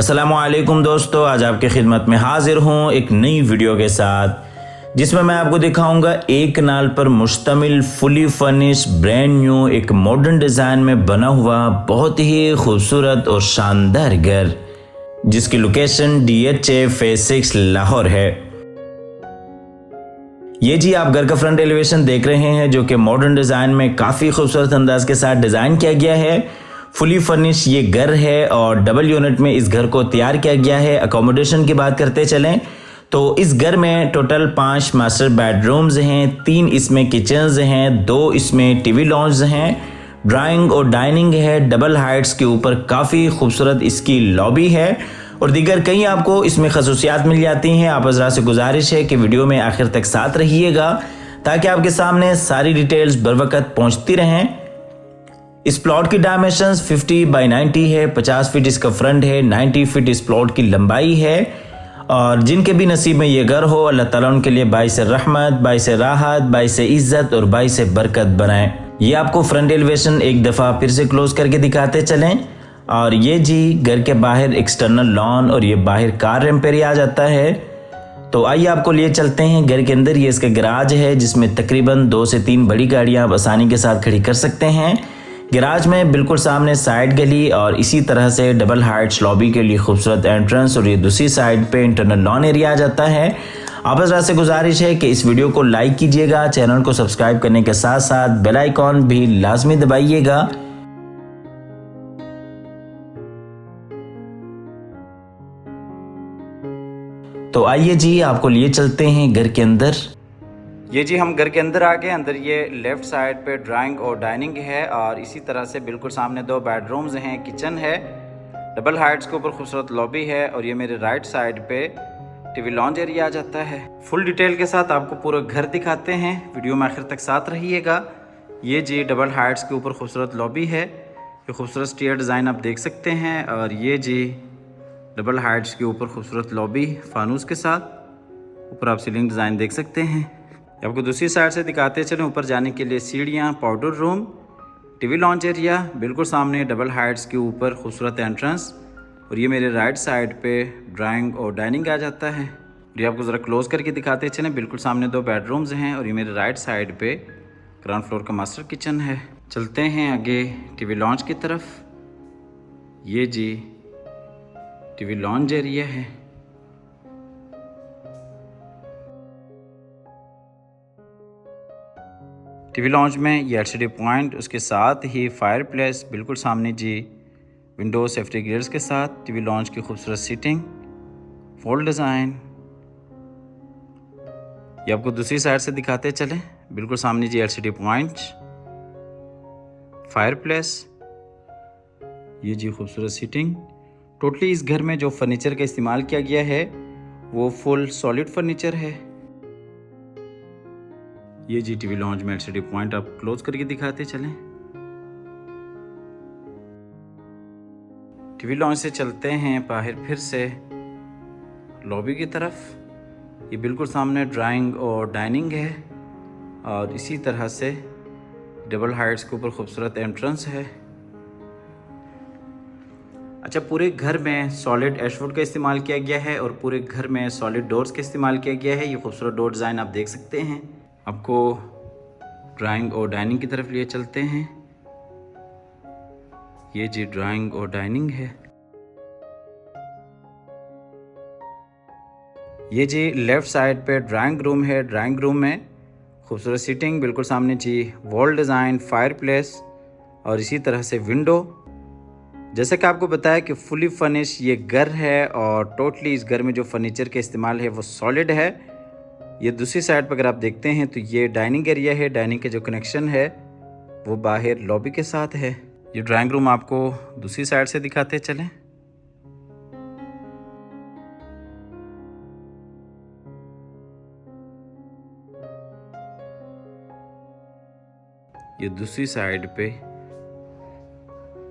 अस्सलामुअलैकुम दोस्तों, आज आपकी खिदमत में हाजिर हूँ एक नई वीडियो के साथ जिसमें मैं आपको दिखाऊंगा एक नाल पर मुश्तमिल फुली फर्निश ब्रांड न्यू एक मॉडर्न डिज़ाइन में बना हुआ बहुत ही खूबसूरत और शानदार घर जिसकी लोकेशन DHA फेज 6 लाहौर है। ये जी आप घर का फ्रंट एलिवेशन देख रहे हैं जो कि मॉडर्न डिज़ाइन में काफ़ी खूबसूरत अंदाज के साथ डिज़ाइन किया गया है। फुली फर्निश ये घर है और डबल यूनिट में इस घर को तैयार किया गया है। अकोमोडेशन की बात करते चलें तो इस घर में टोटल 5 मास्टर बेडरूम्स हैं, 3 इसमें किचन्स हैं, 2 इसमें टीवी लॉन्ज हैं, ड्राइंग और डाइनिंग है। डबल हाइट्स के ऊपर काफ़ी खूबसूरत इसकी लॉबी है और दीगर कई आपको इसमें खसूसियात मिल जाती हैं। आप हज़रात से गुजारिश है कि वीडियो में आखिर तक साथ रहिएगा ताकि आपके सामने सारी डिटेल्स बर वक्त पहुँचती रहें। इस प्लॉट की डायमेंशंस 50 बाई 90 है, 50 फीट इसका फ्रंट है, 90 फीट इस प्लॉट की लंबाई है। और जिनके भी नसीब में ये घर हो अल्लाह ताला उनके लिए बाइस रहमत, बाइस राहत, बाइस इज्जत और बाइस बरकत बनाए। ये आपको फ्रंट एलिवेशन एक दफ़ा फिर से क्लोज करके दिखाते चलें। और ये जी घर के बाहर एक्सटर्नल लॉन और ये बाहर कार रैंप एरिया आ जाता है। तो आइए आपको लिए चलते हैं घर के अंदर। ये इसका गराज है जिसमें तकरीबन 2 से 3 बड़ी गाड़ियाँ आप आसानी के साथ खड़ी कर सकते हैं। गैराज में बिल्कुल सामने साइड गली और इसी तरह से डबल हाइट्स लॉबी के लिए खूबसूरत एंट्रेंस और ये दूसरी साइड पे इंटरनल लॉन एरिया आ जाता है। आप हज़रात से गुजारिश है कि इस वीडियो को लाइक कीजिएगा, चैनल को सब्सक्राइब करने के साथ साथ बेल आइकॉन भी लाजमी दबाइएगा। तो आइए जी आपको लिए चलते हैं घर के अंदर। ये जी हम घर के अंदर आ गए। अंदर ये लेफ़्ट साइड पे ड्राइंग और डाइनिंग है और इसी तरह से बिल्कुल सामने 2 बेडरूम्स हैं, किचन है, डबल हाइट्स के ऊपर खूबसूरत लॉबी है और ये मेरे राइट साइड पे टीवी लॉन्ज एरिया आ जाता है। फुल डिटेल के साथ आपको पूरा घर दिखाते हैं, वीडियो में आखिर तक साथ रहिएगा। ये जी डबल हाइट्स के ऊपर खूबसूरत लॉबी है, ये खूबसूरत स्टेयर डिज़ाइन आप देख सकते हैं। और ये जी डबल हाइट्स के ऊपर खूबसूरत लॉबी फानूस के साथ, ऊपर आप सीलिंग डिज़ाइन देख सकते हैं। आपको दूसरी साइड से दिखाते चलें। ऊपर जाने के लिए सीढ़ियाँ, powder room, TV launch area, बिल्कुल सामने डबल हाइट्स के ऊपर खूबसूरत एंट्रेंस और ये मेरे राइट साइड पे ड्राइंग और डाइनिंग आ जाता है। ये आपको ज़रा क्लोज करके दिखाते चलें। बिल्कुल सामने 2 बेडरूम्स हैं और ये मेरे राइट साइड पे ग्राउंड फ्लोर का मास्टर किचन है। चलते हैं आगे टीवी लॉन्च की तरफ। ये जी टीवी लॉन्च एरिया है। टीवी लॉन्च में ये LCD पॉइंट, उसके साथ ही फायर प्लेस, बिल्कुल सामने जी विंडो सेफ्टी ग्रिल्स के साथ टीवी लॉन्च की खूबसूरत सीटिंग, फोल्ड डिज़ाइन। ये आपको दूसरी साइड से दिखाते चलें। बिल्कुल सामने जी LCD पॉइंट, फायर प्लेस, ये जी खूबसूरत सीटिंग। टोटली इस घर में जो फर्नीचर का इस्तेमाल किया गया है वो फुल सॉलिड फर्नीचर है। ये जी टीवी लॉन्च में LCD पॉइंट आप क्लोज करके दिखाते चलें। टीवी लॉन्च से चलते हैं बाहर फिर से लॉबी की तरफ। ये बिल्कुल सामने ड्राइंग और डाइनिंग है और इसी तरह से डबल हाइट्स के ऊपर खूबसूरत एंट्रेंस है। अच्छा, पूरे घर में सॉलिड एशवुड का इस्तेमाल किया गया है और पूरे घर में सॉलिड डोर्स का इस्तेमाल किया गया है। ये खूबसूरत डोर डिज़ाइन आप देख सकते हैं। आपको ड्राइंग और डाइनिंग की तरफ लिए चलते हैं। ये जी ड्राइंग और डाइनिंग है। ये जी लेफ़्ट साइड पे ड्राइंग रूम है। ड्राइंग रूम में खूबसूरत सीटिंग, बिल्कुल सामने जी वॉल डिज़ाइन, फायर प्लेस और इसी तरह से विंडो। जैसा कि आपको बताया कि फुली फर्निश ये घर है और टोटली इस घर में जो फर्नीचर का इस्तेमाल है वो सॉलिड है। ये दूसरी साइड पर अगर आप देखते हैं तो ये डाइनिंग एरिया है। डाइनिंग के जो कनेक्शन है वो बाहर लॉबी के साथ है। ये ड्राइंग रूम आपको दूसरी साइड से दिखाते चलें। ये दूसरी साइड पे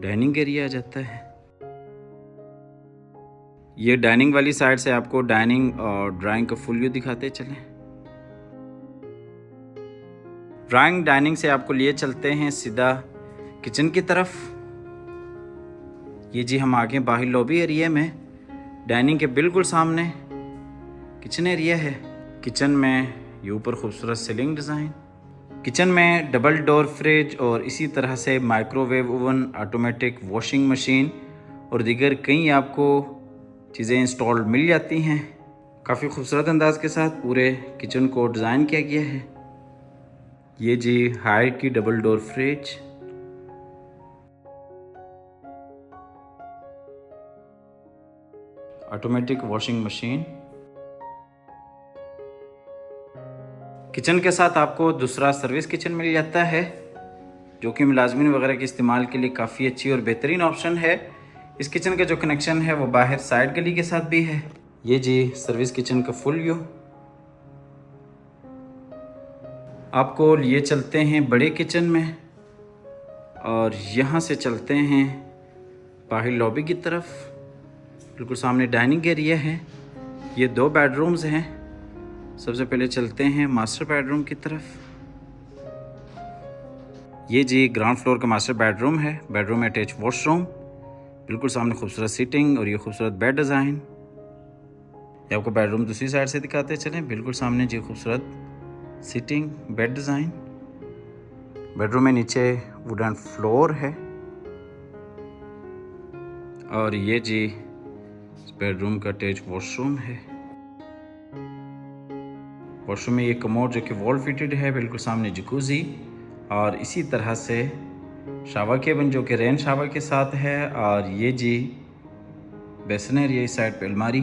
डाइनिंग एरिया आ जाता है। ये डाइनिंग वाली साइड से आपको डाइनिंग और ड्राइंग का फुल व्यू दिखाते चलें। ड्राइंग डाइनिंग से आपको लिए चलते हैं सीधा किचन की तरफ। ये जी हम आगे बाहर लॉबी एरिया में डाइनिंग के बिल्कुल सामने किचन एरिया है। किचन में ये ऊपर खूबसूरत सीलिंग डिज़ाइन। किचन में डबल डोर फ्रिज और इसी तरह से microwave oven, automatic washing machine और दीगर कई आपको चीज़ें इंस्टॉल्ड मिल जाती हैं। काफ़ी खूबसूरत अंदाज के साथ पूरे किचन को डिज़ाइन किया गया है। ये जी हायर की double door fridge, automatic washing machine. Kitchen के साथ आपको दूसरा सर्विस किचन मिल जाता है जो कि मुलाजमीन वगैरह के इस्तेमाल के लिए काफ़ी अच्छी और बेहतरीन ऑप्शन है। इस किचन का जो कनेक्शन है वो बाहर साइड गली के साथ भी है। ये जी सर्विस किचन का फुल व्यू। आपको लिए चलते हैं बड़े किचन में और यहाँ से चलते हैं बाहर लॉबी की तरफ। बिल्कुल सामने डाइनिंग एरिया है। ये 2 बेडरूम्स हैं। सबसे पहले चलते हैं मास्टर बेडरूम की तरफ। ये जी ग्राउंड फ्लोर का मास्टर बेडरूम है। बेडरूम में अटैच वॉशरूम, बिल्कुल सामने खूबसूरत सीटिंग और ये खूबसूरत बेड डिज़ाइन। ये आपको बेडरूम दूसरी साइड से दिखाते चलें। बिल्कुल सामने जी खूबसूरत सीटिंग, बेड डिज़ाइन। बेडरूम में नीचे वुडन फ्लोर है और ये जी बेडरूम का अटैच वॉशरूम है। वॉशरूम में ये कमोड जो कि वॉल फिटेड है। बिल्कुल सामने जकूज़ी और इसी तरह से शावर केबिन जो कि रेन शावर के साथ है। और ये जी बेसन एरिया, इस साइड पे अलमारी,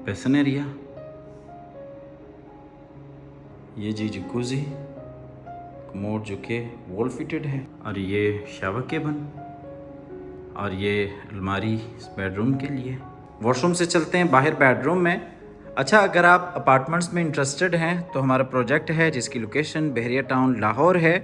बेसन एरिया। ये जी जकूज़ी, कमोड जो कि वॉल फिटेड है और ये शावर केबिन और ये अलमारी इस बेडरूम के लिए। वॉशरूम से चलते हैं बाहर बेडरूम में। अच्छा, अगर आप अपार्टमेंट्स में इंटरेस्टेड हैं तो हमारा प्रोजेक्ट है जिसकी लोकेशन बहरिया टाउन लाहौर है।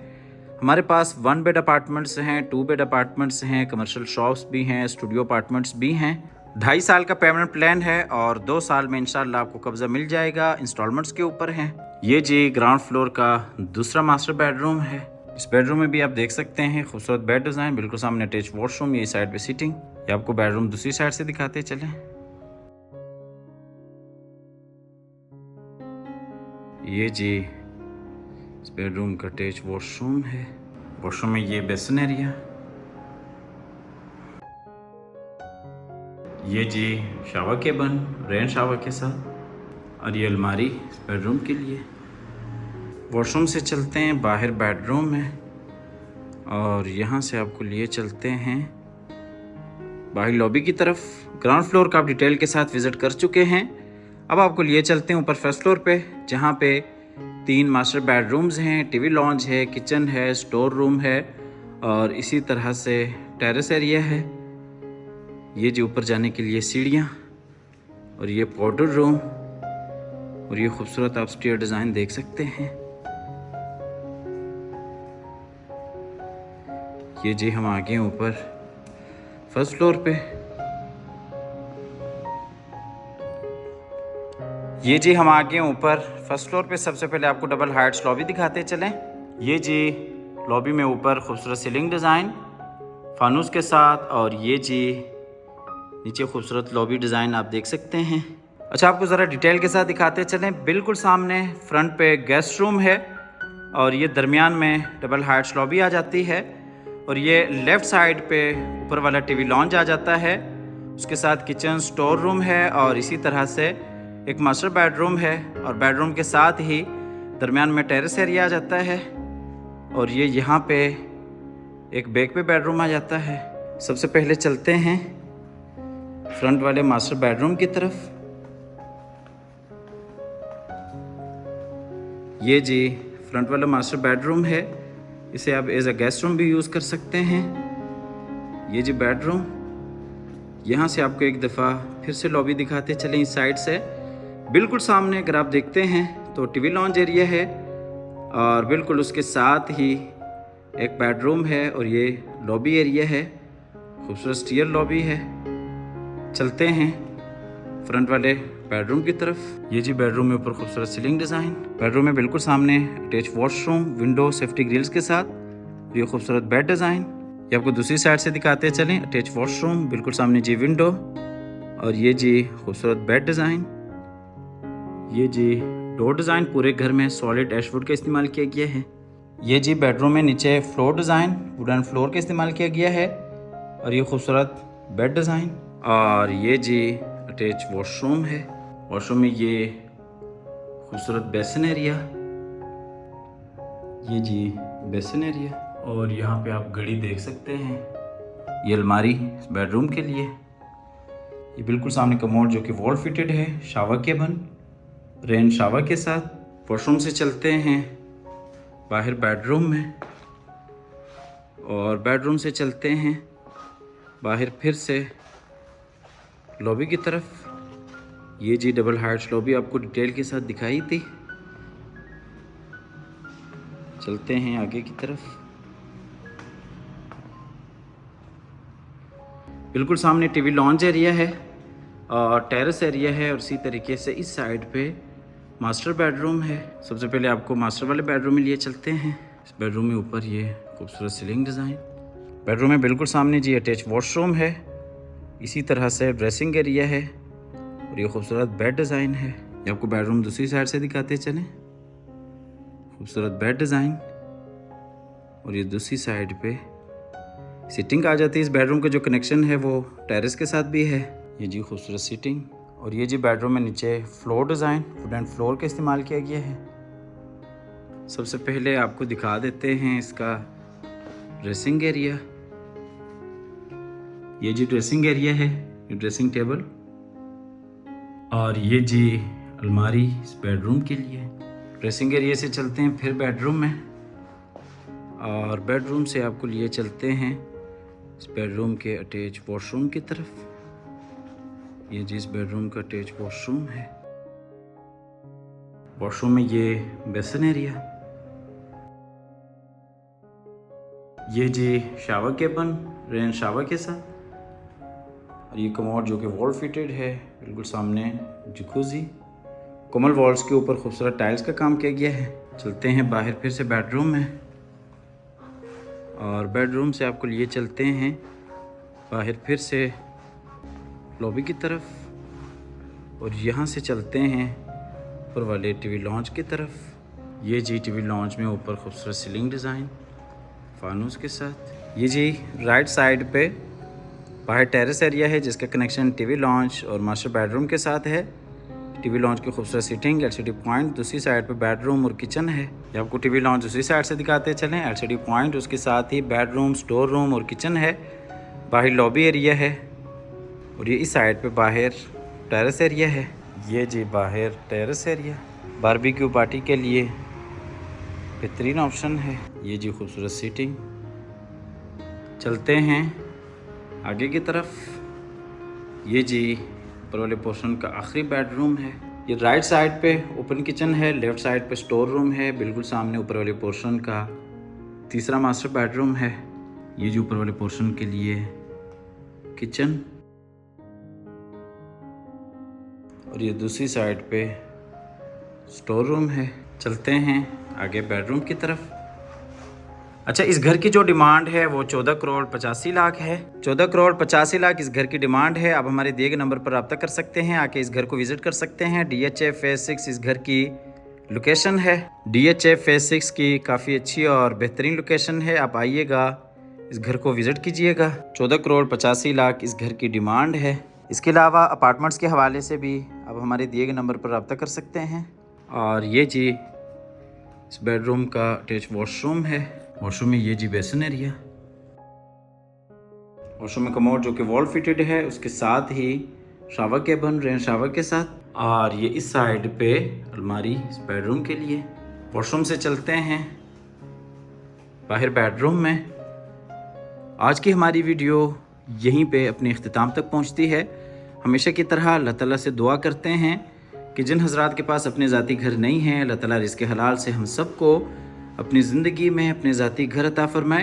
हमारे पास 1 बेड अपार्टमेंट्स हैं, 2 बेड अपार्टमेंट्स हैं, कमर्शियल शॉप्स भी हैं, स्टूडियो अपार्टमेंट्स भी हैं। 2.5 साल का पेमेंट प्लान है और 2 साल में इंशाल्लाह आपको कब्जा मिल जाएगा। इंस्टॉलमेंट्स के ऊपर हैं। ये जी ग्राउंड फ्लोर का दूसरा मास्टर बेडरूम है। इस बेडरूम में भी आप देख सकते हैं खूबसूरत बेड डिज़ाइन। बिल्कुल सामने अटैच वॉशरूम, ये साइड पे सीटिंग। ये आपको बेडरूम दूसरी साइड से दिखाते चलें। ये जी इस बेडरूम का अटैच वॉशरूम है। वॉशरूम में ये बेसन एरिया। ये जी शावर केबिन, रेन शावर के साथ और ये अलमारी इस बेडरूम के लिए। वॉशरूम से चलते हैं बाहर बेडरूम में और यहाँ से आपको लिए चलते हैं बाहर लॉबी की तरफ। ग्राउंड फ्लोर का आप डिटेल के साथ विज़िट कर चुके हैं। अब आपको लिए चलते हैं ऊपर फर्स्ट फ्लोर पे, जहाँ पे 3 मास्टर बेडरूम्स हैं, टीवी लॉन्ज है, किचन है, स्टोर रूम है और इसी तरह से टेरेस एरिया है। ये जो ऊपर जाने के लिए सीढ़ियाँ और ये पाउडर रूम और ये खूबसूरत आप स्टेयर डिज़ाइन देख सकते हैं। ये जी हम आ गए ऊपर फर्स्ट फ्लोर पे। ये जी हम आ गए ऊपर फर्स्ट फ्लोर पे। सबसे पहले आपको डबल हाइट्स लॉबी दिखाते चलें। ये जी लॉबी में ऊपर खूबसूरत सीलिंग डिज़ाइन फानूस के साथ और ये जी नीचे खूबसूरत लॉबी डिज़ाइन आप देख सकते हैं। अच्छा, आपको ज़रा डिटेल के साथ दिखाते चलें। बिल्कुल सामने फ्रंट पे गेस्ट रूम है और ये दरमियान में डबल हाइट्स लॉबी आ जाती है और ये लेफ़्ट साइड पे ऊपर वाला टीवी लॉन्ज आ जाता है। उसके साथ किचन, स्टोर रूम है और इसी तरह से एक मास्टर बेडरूम है और बेडरूम के साथ ही दरमियान में टेरेस एरिया आ जाता है और ये यहाँ पे एक बैक पे बेडरूम आ जाता है। सबसे पहले चलते हैं फ्रंट वाले मास्टर बेडरूम की तरफ। ये जी फ्रंट वाला मास्टर बेडरूम है। इसे आप एज अ गेस्ट रूम भी यूज़ कर सकते हैं। ये जी बेडरूम। यहाँ से आपको एक दफ़ा फिर से लॉबी दिखाते चलें। इस साइड से बिल्कुल सामने अगर आप देखते हैं तो टीवी लॉन्ज एरिया है और बिल्कुल उसके साथ ही एक बेडरूम है और ये लॉबी एरिया है। खूबसूरत स्टीयर लॉबी है। चलते हैं फ्रंट वाले बेडरूम की तरफ। ये जी बेडरूम में ऊपर खूबसूरत सीलिंग डिज़ाइन। बेडरूम में बिल्कुल सामने attach washroom, window, safety grills के साथ ये खूबसूरत बेड डिज़ाइन। ये आपको दूसरी साइड से दिखाते चलें। अटैच वॉशरूम, बिल्कुल सामने जी विंडो और ये जी खूबसूरत बेड डिज़ाइन, ये जी डोर डिज़ाइन पूरे घर में सॉलिड एशवुड का इस्तेमाल किया गया है। ये जी बेडरूम में नीचे फ्लोर डिज़ाइन वुडन फ्लोर का इस्तेमाल किया गया है और ये खूबसूरत बेड डिज़ाइन। और ये जी अटैच वॉशरूम है। वॉशरूम में ये खूबसूरत बेसिन एरिया, ये जी बेसिन एरिया। और यहाँ पे आप घड़ी देख सकते हैं। ये अलमारी बेडरूम के लिए। ये बिल्कुल सामने कमोड जो कि वॉल फिटेड है, शावर केबन, रेन शावर के साथ। वॉशरूम से चलते हैं बाहर बेडरूम में और बेडरूम से चलते हैं बाहर फिर से लॉबी की तरफ। ये जी डबल हाइट्स लॉबी आपको डिटेल के साथ दिखाई थी। चलते हैं आगे की तरफ। बिल्कुल सामने टीवी लॉन्च एरिया है और टेरेस एरिया है और इसी तरीके से इस साइड पे मास्टर बेडरूम है। सबसे पहले आपको मास्टर वाले बेडरूम में लिए चलते हैं। इस बेडरूम में ऊपर ये खूबसूरत सीलिंग डिज़ाइन। बेडरूम में बिल्कुल सामने जी अटैच वॉशरूम है, इसी तरह से ड्रेसिंग एरिया है और ये खूबसूरत बेड डिज़ाइन है। ये आपको बेडरूम दूसरी साइड से दिखाते चलें। खूबसूरत बेड डिज़ाइन और ये दूसरी साइड पे सीटिंग आ जाती है। इस बेडरूम का जो कनेक्शन है वो टेरेस के साथ भी है। ये जी खूबसूरत सीटिंग और ये जी बेडरूम में नीचे फ्लोर डिज़ाइन वुडन फ्लोर का इस्तेमाल किया गया है। सबसे पहले आपको दिखा देते हैं इसका ड्रेसिंग एरिया। ये जी ड्रेसिंग एरिया है, ये ड्रेसिंग टेबल और ये जी अलमारी इस बेडरूम के लिए। ड्रेसिंग एरिया से चलते हैं फिर बेडरूम में और बेडरूम से आपको लिए चलते हैं इस बेडरूम के अटैच वॉशरूम की तरफ। ये जिस बेडरूम का अटैच वॉशरूम है। वॉशरूम में ये बेसिन एरिया, ये जी शावर केबन रेन शावर के साथ और ये कमोड जो कि वॉल फिटेड है। बिल्कुल सामने जकूजी, कोमल वॉल्स के ऊपर खूबसूरत टाइल्स का काम किया गया है। चलते हैं बाहर फिर से बेडरूम में और बेडरूम से आपको लिए चलते हैं बाहर फिर से लॉबी की तरफ और यहाँ से चलते हैं ऊपर वाले टीवी लॉन्च की तरफ। ये जी टीवी लॉन्च में ऊपर खूबसूरत सीलिंग डिज़ाइन फानूस के साथ। ये जी राइट साइड पे बाहर टेरेस एरिया है जिसका कनेक्शन टीवी लॉन्च और मास्टर बेडरूम के साथ है। टीवी लॉन्च की खूबसूरत सीटिंग, एलसीडी पॉइंट, दूसरी साइड पे बेडरूम और किचन है। ये आपको टीवी लॉन्च दूसरी साइड से दिखाते चलें। एलसीडी पॉइंट, उसके साथ ही बेडरूम, स्टोर रूम और किचन है। बाहर लॉबी एरिया है और ये इस साइड पे बाहर टेरेस एरिया है। ये जी बाहर टेरेस एरिया बारबेक्यू पार्टी के लिए बेहतरीन ऑप्शन है। ये जी खूबसूरत सीटिंग। चलते हैं आगे की तरफ। ये जी ऊपर वाले पोर्शन का आखिरी बेडरूम है। ये राइट साइड पे ओपन किचन है, लेफ्ट साइड पे स्टोर रूम है। बिल्कुल सामने ऊपर वाले पोर्शन का तीसरा मास्टर बेडरूम है। ये जो ऊपर वाले पोर्शन के लिए किचन और ये दूसरी साइड पे स्टोर रूम है। चलते हैं आगे बेडरूम की तरफ। अच्छा, इस घर की जो डिमांड है वो 14 करोड़ 85 लाख है। 14 करोड़ 85 लाख इस घर की डिमांड है। आप हमारे दिए गए नंबर पर रब्ता कर सकते हैं, आके इस घर को विजिट कर सकते हैं। DHA फेज 6 इस घर की लोकेशन है। DHA फेज 6 की काफ़ी अच्छी और बेहतरीन लोकेशन है। आप आइएगा, इस घर को विजिट कीजिएगा। 14 करोड़ 85 लाख इस घर की डिमांड है। इसके अलावा अपार्टमेंट्स के हवाले से भी आप हमारे दिए गए नंबर पर रब्ता कर सकते हैं। और ये जी इस बेडरूम का अटैच वॉशरूम है। वॉशरूम में ये जी बेसिन एरिया, वॉशरूम में कमोड जो कि वॉल फिटेड है, उसके साथ ही शावर केबन रेन शावर के साथ। और ये इस साइड पे अलमारी इस बेडरूम के लिए। वॉशरूम से चलते हैं बाहर बेडरूम में। आज की हमारी वीडियो यहीं पे अपने इख्तिताम तक पहुंचती है। हमेशा की तरह अल्लाह ताला से दुआ करते हैं कि जिन हजरात के पास अपने ज़ाती घर नहीं हैं, अल्लाह ताला रिज़्क़ हलाल से हम सबको अपनी ज़िंदगी में अपने ज़ाती घर अता फ़रमाए।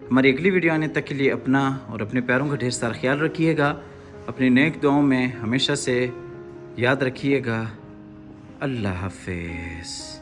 हमारी अगली वीडियो आने तक के लिए अपना और अपने पैरों का ढेर सारा ख्याल रखिएगा। अपनी नेक दुआओं में हमेशा से याद रखिएगा। अल्लाह हाफ़िज़।